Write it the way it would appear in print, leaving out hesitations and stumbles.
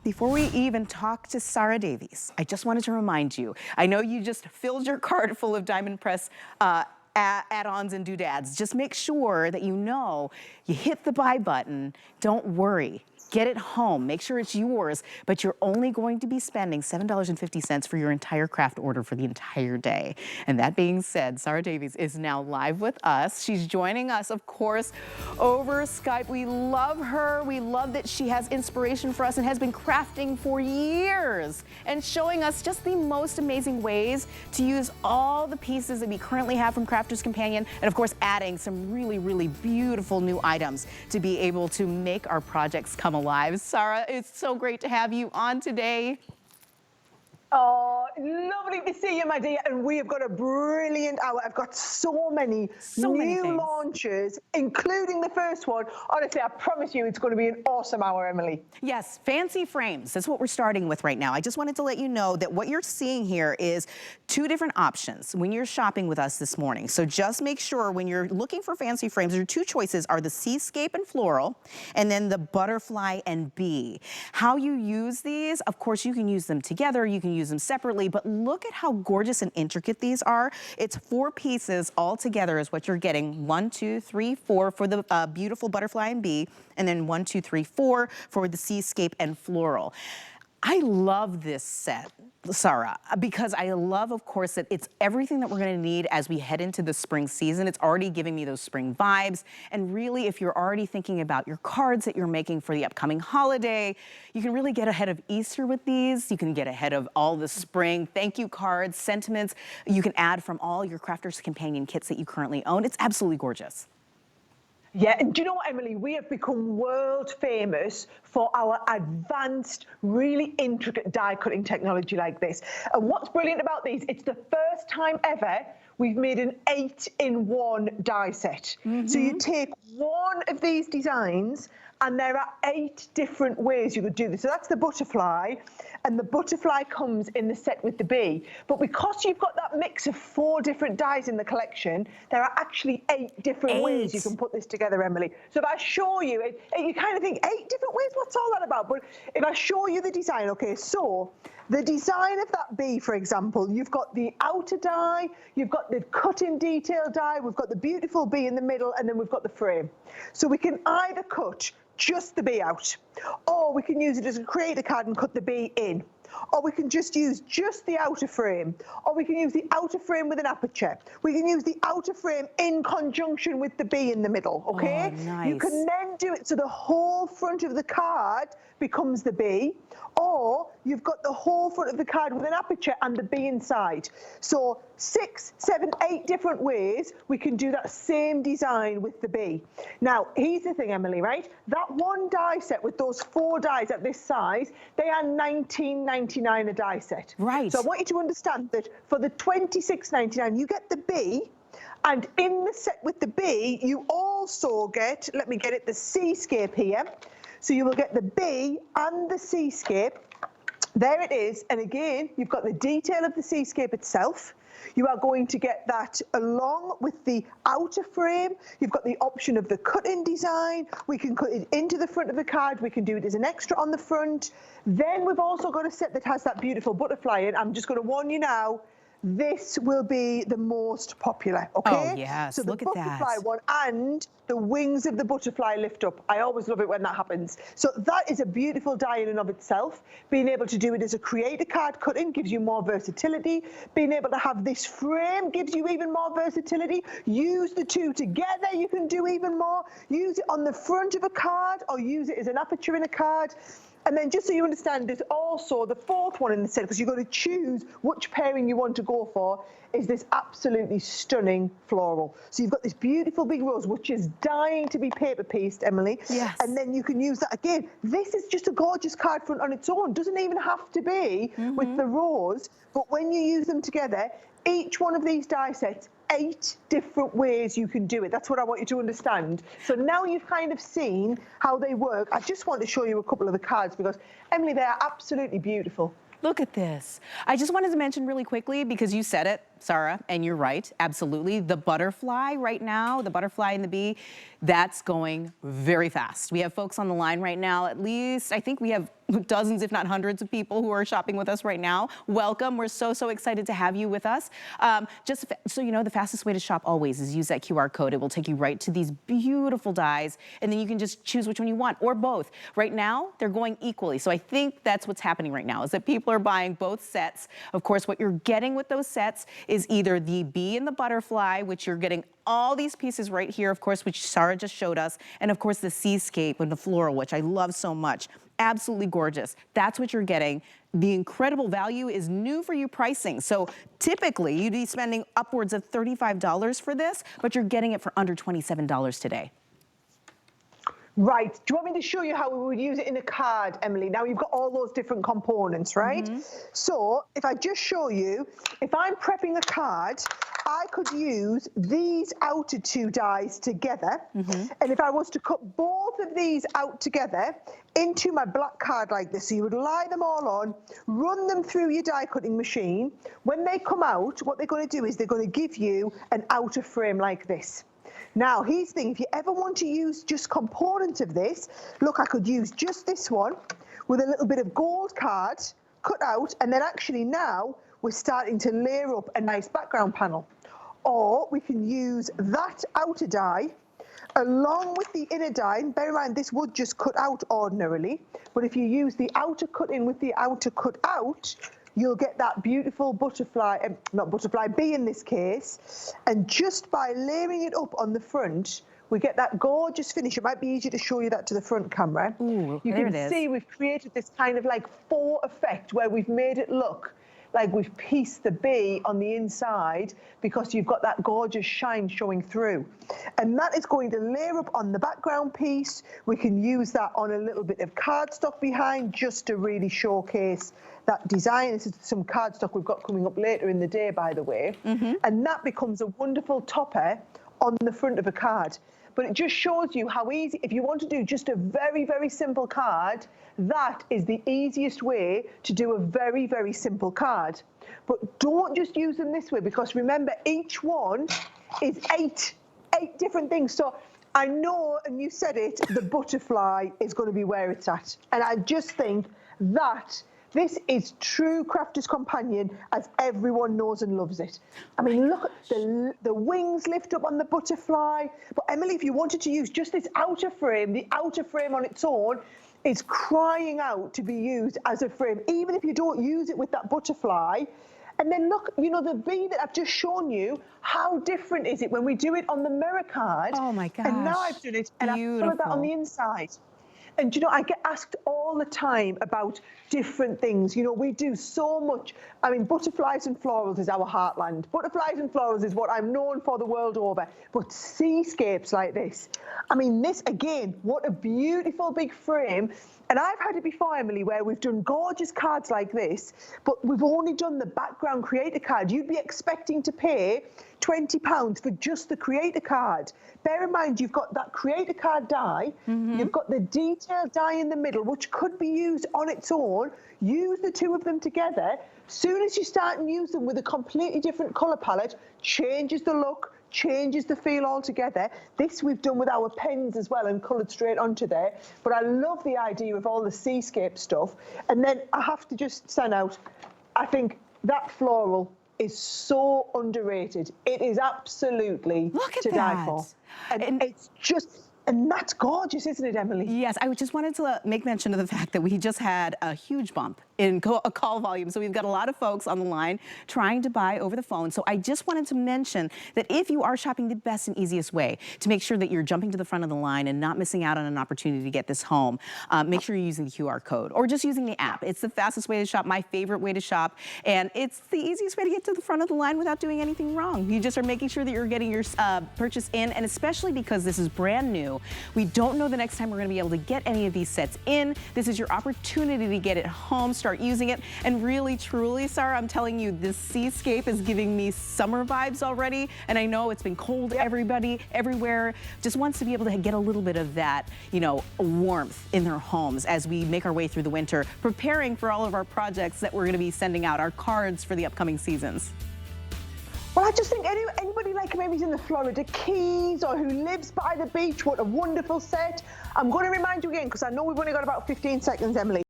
Before we even talk to Sarah Davies, I just wanted to remind you, I know you just filled your cart full of Diamond Press add-ons and doodads. Just make sure that you know you hit the buy button. Don't worry. Get it home. Make sure it's yours, but you're only going to be spending $7.50 for your entire craft order for the entire day. And that being said, Sarah Davies is now live with us. She's joining us, of course, over Skype. We love her. We love that she has inspiration for us and has been crafting for years and showing us just the most amazing ways to use all the pieces that we currently have from Crafter's Companion, and of course adding some really, really beautiful new items to be able to make our projects come alive. Sarah, it's so great to have you on today. Oh, lovely to see you, my dear. And we have got a brilliant hour. I've got so many new launches, including the first one. Honestly, I promise you it's going to be an awesome hour, Emily. Yes, fancy frames. That's what we're starting with right now. I just wanted to let you know that what you're seeing here is two different options when you're shopping with us this morning. So just make sure when you're looking for fancy frames, your two choices are the Seascape and Floral, and then the Butterfly and Bee. How you use these, of course, you can use them together. You can use them separately, but look at how gorgeous and intricate these are. It's 4 pieces all together is what you're getting. 1, 2, 3, 4 for the beautiful Butterfly and Bee, and then 1, 2, 3, 4 for the Seascape and Floral. I love this set, Sarah, because I love, of course, that it's everything that we're gonna need as we head into the spring season. It's already giving me those spring vibes. And really, if you're already thinking about your cards that you're making for the upcoming holiday, you can really get ahead of Easter with these. You can get ahead of all the spring thank you cards, sentiments. You can add from all your Crafter's Companion kits that you currently own. It's absolutely gorgeous. Yeah, and do you know what, Emily? We have become world famous for our advanced, really intricate die cutting technology like this. And what's brilliant about these, it's the first time ever we've made an 8-in-1 die set. So you take one of these designs and there are 8 different ways you could do this. So that's the butterfly, and the butterfly comes in the set with the bee. But because you've got that mix of 4 different dies in the collection, there are actually 8 different ways you can put this together, Emily. So if I show you, you kind of think, 8 different ways? What's all that about? But if I show you the design, okay, so the design of that bee, for example, you've got the outer die, you've got the cut-in detail die, we've got the beautiful bee in the middle, and then we've got the frame. So we can either cut just the bee out, or we can use it as a CreateaCard and cut the bee in, or we can just use just the outer frame, or we can use the outer frame with an aperture. We can use the outer frame in conjunction with the bee in the middle, okay? Oh, nice. You can then do it so the whole front of the card becomes the bee, or you've got the whole front of the card with an aperture and the bee inside. So 6, 7, 8 different ways we can do that same design with the bee. Now, here's the thing, Emily, right? That one die set with those 4 dies at this size, they are $19.99 a die set. Right. So I want you to understand that for the $26.99, you get the bee, and in the set with the bee, you also get, let me get it, the Seascape here. So you will get the bee and the Seascape. There it is. And again, you've got the detail of the Seascape itself. You are going to get that along with the outer frame. You've got the option of the cut-in design. We can cut it into the front of the card. We can do it as an extra on the front. Then we've also got a set that has that beautiful butterfly in. I'm just going to warn you now, this will be the most popular, okay? Oh, yes, so the look at that. butterfly one and the wings of the butterfly lift up. I always love it when that happens. So that is a beautiful die in and of itself. Being able to do it as a CreateaCard cutting gives you more versatility. Being able to have this frame gives you even more versatility. Use the two together, you can do even more. Use it on the front of a card or use it as an aperture in a card. And then just so you understand, there's also the 4th one in the set, because you've got to choose which pairing you want to go for, is this absolutely stunning floral. So you've got this beautiful big rose, which is dying to be paper pieced, Emily. Yes. And then you can use that again. This is just a gorgeous card front on its own. Doesn't even have to be with the rose, but when you use them together, each one of these die sets, 8 different ways you can do it. That's what I want you to understand. So now you've kind of seen how they work. I just want to show you a couple of the cards because, Emily, they are absolutely beautiful. Look at this. I just wanted to mention really quickly, because you said it, Sarah, and you're right, absolutely. The butterfly right now, the butterfly and the bee, that's going very fast. We have folks on the line right now, at least, I think we have dozens, if not hundreds of people who are shopping with us right now. Welcome. We're so excited to have you with us. Just so you know, the fastest way to shop always is use that QR code. It will take you right to these beautiful dies, and then you can just choose which one you want, or both. Right now, they're going equally. So I think that's what's happening right now, is that people are buying both sets. Of course, what you're getting with those sets is either the bee and the butterfly, which you're getting all these pieces right here, of course, which Sarah just showed us, and of course the seascape and the floral, which I love so much. Absolutely gorgeous. That's what you're getting. The incredible value is new for you pricing. So typically you'd be spending upwards of $35 for this, but you're getting it for under $27 today. Right. Do you want me to show you how we would use it in a card, Emily? Now you've got all those different components, right? So if I just show you, if I'm prepping a card, I could use these outer two dies together. And if I was to cut both of these out together into my black card like this, so you would lie them all on, run them through your die cutting machine. When they come out, what they're going to do is they're going to give you an outer frame like this. Now, here's the thing, if you ever want to use just components of this, look, I could use just this one with a little bit of gold card cut out, and then actually now we're starting to layer up a nice background panel. Or we can use that outer die along with the inner die, and bear in mind this would just cut out ordinarily, but if you use the outer cut in with the outer cut out, you'll get that beautiful butterfly, not butterfly, bee in this case. And just by layering it up on the front, we get that gorgeous finish. It might be easier to show you that to the front camera. Ooh, you can see we've created this kind of like faux effect where we've made it look like we've pieced the bee on the inside because you've got that gorgeous shine showing through. And that is going to layer up on the background piece. We can use that on a little bit of cardstock behind just to really showcase that design. This is some cardstock we've got coming up later in the day, by the way. And that becomes a wonderful topper on the front of a card. But it just shows you how easy, if you want to do just a very simple card, that is the easiest way to do a very simple card. But don't just use them this way, because remember, each one is eight different things. So I know, and you said it, the butterfly is going to be where it's at. And I just think that this is true Crafter's Companion as everyone knows and loves it. I mean, look, the wings lift up on the butterfly. But Emily, if you wanted to use just this outer frame, the outer frame on its own is crying out to be used as a frame, even if you don't use it with that butterfly. And then look, you know, the bee that I've just shown you, how different is it when we do it on the mirror card? Oh my gosh. And now I've done it, and I've followed that on the inside. And, you know, I get asked all the time about different things. You know, we do so much. I mean, butterflies and florals is our heartland. Butterflies and florals is what I'm known for the world over. But seascapes like this, I mean, this, again, what a beautiful big frame. And I've had it before, Emily, where we've done gorgeous cards like this, but we've only done the background creator card. You'd be expecting to pay £20 for just the creator card. Bear in mind, you've got that creator card die, you've got the detailed die in the middle, which could be used on its own. Use the two of them together. Soon as you start and use them with a completely different colour palette, changes the look, changes the feel altogether. This we've done with our pens as well and coloured straight onto there. But I love the idea of all the seascape stuff. And then I have to just send out, I think that floral is so underrated. It is absolutely to die for. And it's just, and that's gorgeous, isn't it, Emily? Yes, I just wanted to make mention of the fact that we just had a huge bump in call volume. So we've got a lot of folks on the line trying to buy over the phone. So I just wanted to mention that if you are shopping, the best and easiest way to make sure that you're jumping to the front of the line and not missing out on an opportunity to get this home, make sure you're using the QR code or just using the app. It's the fastest way to shop, my favorite way to shop, and it's the easiest way to get to the front of the line without doing anything wrong. You just are making sure that you're getting your purchase in, and especially because this is brand new, we don't know the next time we're going to be able to get any of these sets in. This is your opportunity to get it home, start using it, and really, truly, Sarah, I'm telling you, this seascape is giving me summer vibes already, and I know it's been cold, everybody, everywhere, just wants to be able to get a little bit of that, you know, warmth in their homes as we make our way through the winter, preparing for all of our projects that we're going to be sending out, our cards for the upcoming seasons. Well, I just think anybody like maybe in the Florida Keys or who lives by the beach, what a wonderful set. I'm going to remind you again, because I know we've only got about 15 seconds, Emily.